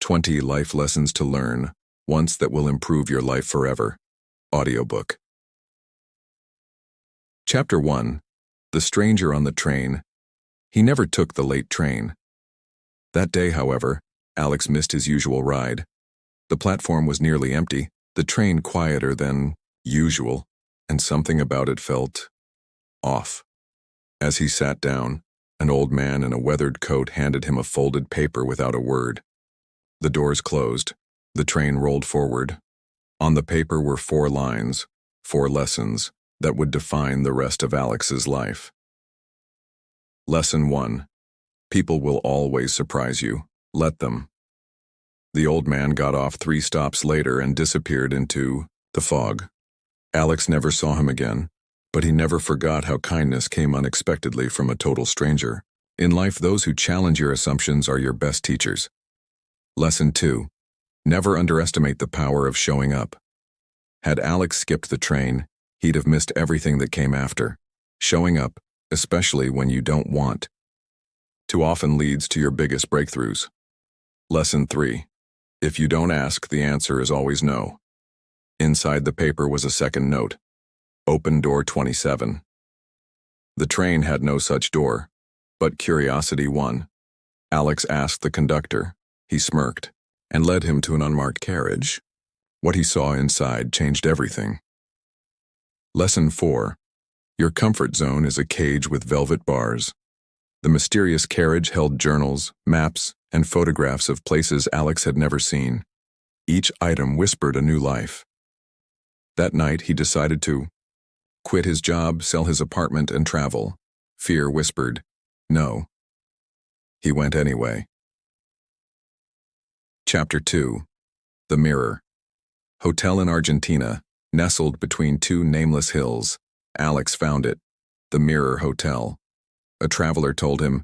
20 Life Lessons to Learn Once That Will Improve Your Life Forever. Audiobook. Chapter 1. The Stranger on the Train. He never took the late train. That day, however, Alex missed his usual ride. The platform was nearly empty, the train quieter than usual, and something about it felt off. As he sat down, an old man in a weathered coat handed him a folded paper without a word. The doors closed. The train rolled forward. On the paper were 4 lines, 4 lessons that would define the rest of Alex's life. Lesson 1. People will always surprise you. Let them. The old man got off 3 stops later and disappeared into the fog. Alex never saw him again, but he never forgot how kindness came unexpectedly from a total stranger. In life, those who challenge your assumptions are your best teachers. Lesson 2. Never underestimate the power of showing up. Had Alex skipped the train, he'd have missed everything that came after. Showing up, especially when you don't want, too often leads to your biggest breakthroughs. Lesson 3. If you don't ask, the answer is always no. Inside the paper was a second note. Open door 27. The train had no such door, but curiosity won. Alex asked the conductor. He smirked and led him to an unmarked carriage. What he saw inside changed everything. Lesson 4. Your comfort zone is a cage with velvet bars. The mysterious carriage held journals, maps, and photographs of places Alex had never seen. Each item whispered a new life. That night, he decided to quit his job, sell his apartment, and travel. Fear whispered, no. He went anyway. Chapter 2. The Mirror. Hotel in Argentina, nestled between 2 nameless hills. Alex found it. The Mirror Hotel. A traveler told him,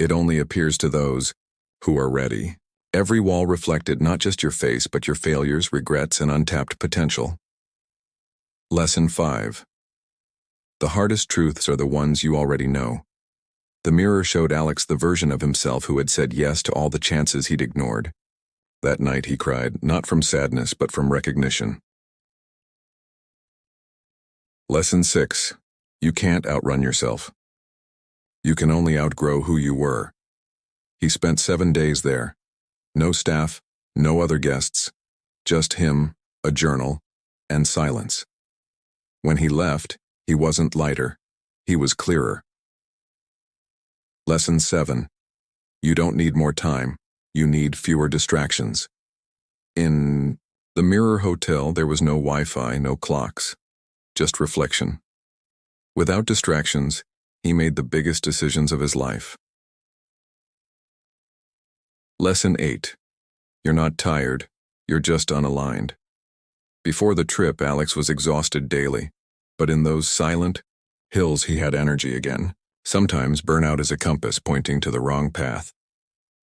it only appears to those who are ready. Every wall reflected not just your face, but your failures, regrets, and untapped potential. Lesson 5. The hardest truths are the ones you already know. The mirror showed Alex the version of himself who had said yes to all the chances he'd ignored. That night he cried, not from sadness, but from recognition. Lesson 6. You can't outrun yourself. You can only outgrow who you were. He spent 7 days there. No staff, no other guests, just him, a journal, and silence. When he left, he wasn't lighter. He was clearer. Lesson 7. You don't need more time. You need fewer distractions. In the Mirror Hotel, there was no Wi-Fi, no clocks, just reflection. Without distractions, he made the biggest decisions of his life. Lesson 8. You're not tired, you're just unaligned. Before the trip, Alex was exhausted daily, but in those silent hills he had energy again. Sometimes burnout is a compass pointing to the wrong path.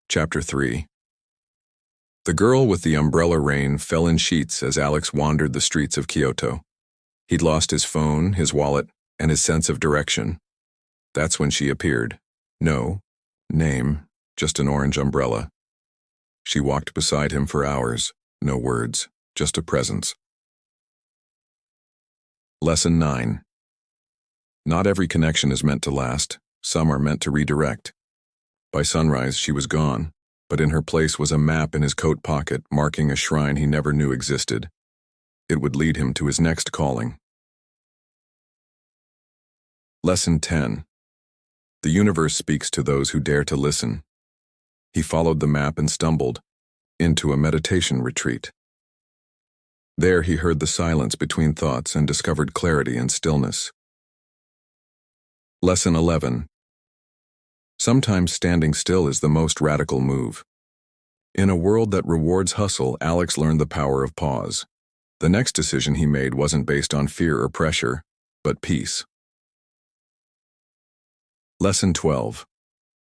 Chapter 3. The girl with the umbrella rain fell in sheets as Alex wandered the streets of Kyoto. He'd lost his phone, his wallet, and his sense of direction. That's when she appeared. No name, just an orange umbrella. She walked beside him for hours, no words, just a presence. Lesson 9. Not every connection is meant to last. Some are meant to redirect. By sunrise, she was gone, but in her place was a map in his coat pocket marking a shrine he never knew existed. It would lead him to his next calling. Lesson 10. The universe speaks to those who dare to listen. He followed the map and stumbled into a meditation retreat. There he heard the silence between thoughts and discovered clarity and stillness. Lesson 11. Sometimes standing still is the most radical move. In a world that rewards hustle, Alex learned the power of pause. The next decision he made wasn't based on fear or pressure, but peace. Lesson 12.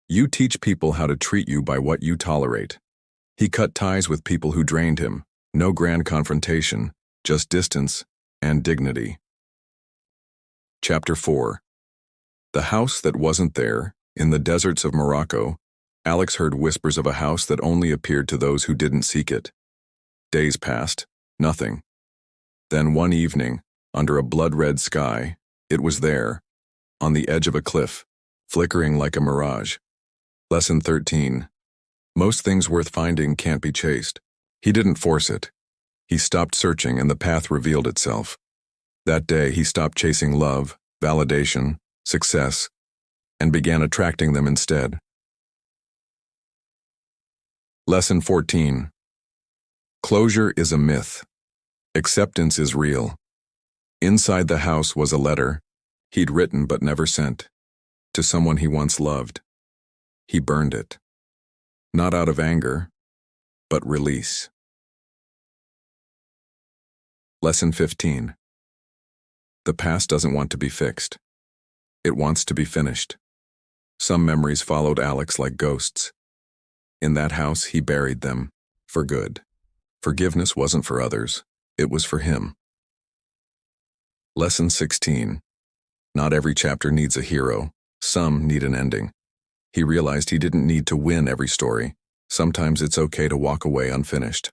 You teach people how to treat you by what you tolerate. He cut ties with people who drained him. No grand confrontation, just distance and dignity. Chapter 4. The house that wasn't there, in the deserts of Morocco, Alex heard whispers of a house that only appeared to those who didn't seek it. Days passed, nothing. Then one evening, under a blood-red sky, it was there, on the edge of a cliff, flickering like a mirage. Lesson 13. Most things worth finding can't be chased. He didn't force it. He stopped searching and the path revealed itself. That day he stopped chasing love, validation, success, and began attracting them instead. Lesson 14. Closure is a myth. Acceptance is real. Inside the house was a letter he'd written but never sent, to someone he once loved. He burned it. Not out of anger, but release. Lesson 15. The past doesn't want to be fixed. It wants to be finished. Some memories followed Alex like ghosts. In that house, he buried them, for good. Forgiveness wasn't for others, it was for him. Lesson 16. Not every chapter needs a hero. Some need an ending. He realized he didn't need to win every story. Sometimes it's okay to walk away unfinished.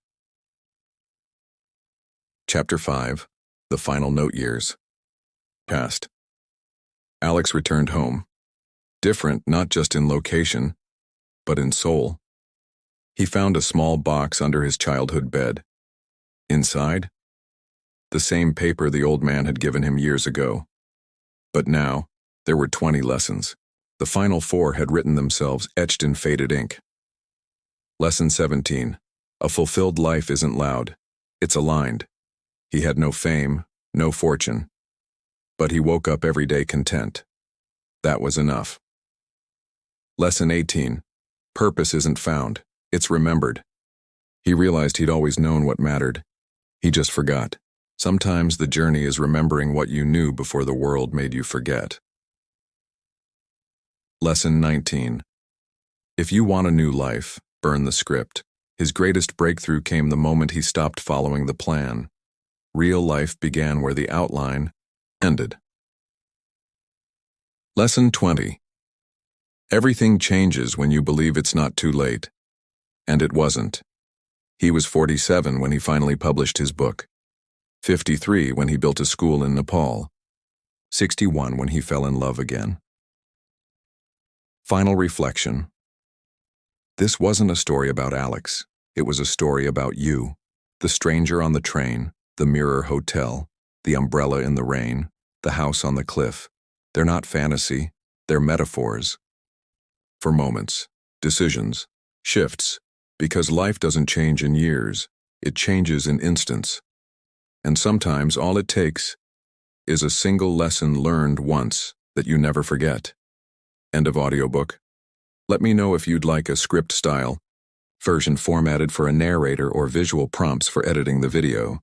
Chapter 5. The Final Note Years. Past. Alex returned home. Different not just in location, but in soul. He found a small box under his childhood bed. Inside, the same paper the old man had given him years ago. But now, there were 20 lessons. The final 4 had written themselves etched in faded ink. Lesson 17. A fulfilled life isn't loud. It's aligned. He had no fame, no fortune. But he woke up every day content. That was enough. Lesson 18. Purpose isn't found. It's remembered. He realized he'd always known what mattered. He just forgot. Sometimes the journey is remembering what you knew before the world made you forget. Lesson 19. If you want a new life, burn the script. His greatest breakthrough came the moment he stopped following the plan. Real life began where the outline ended. Lesson 20. Everything changes when you believe it's not too late. And it wasn't. He was 47 when he finally published his book, 53 when he built a school in Nepal, 61 when he fell in love again. Final reflection. This wasn't a story about Alex. It was a story about you, the stranger on the train, the mirror hotel, the umbrella in the rain, the house on the cliff. They're not fantasy, they're metaphors. For moments, decisions, shifts, because life doesn't change in years, it changes in instants. And sometimes all it takes is a single lesson learned once that you never forget. End of audiobook. Let me know if you'd like a script style version formatted for a narrator or visual prompts for editing the video.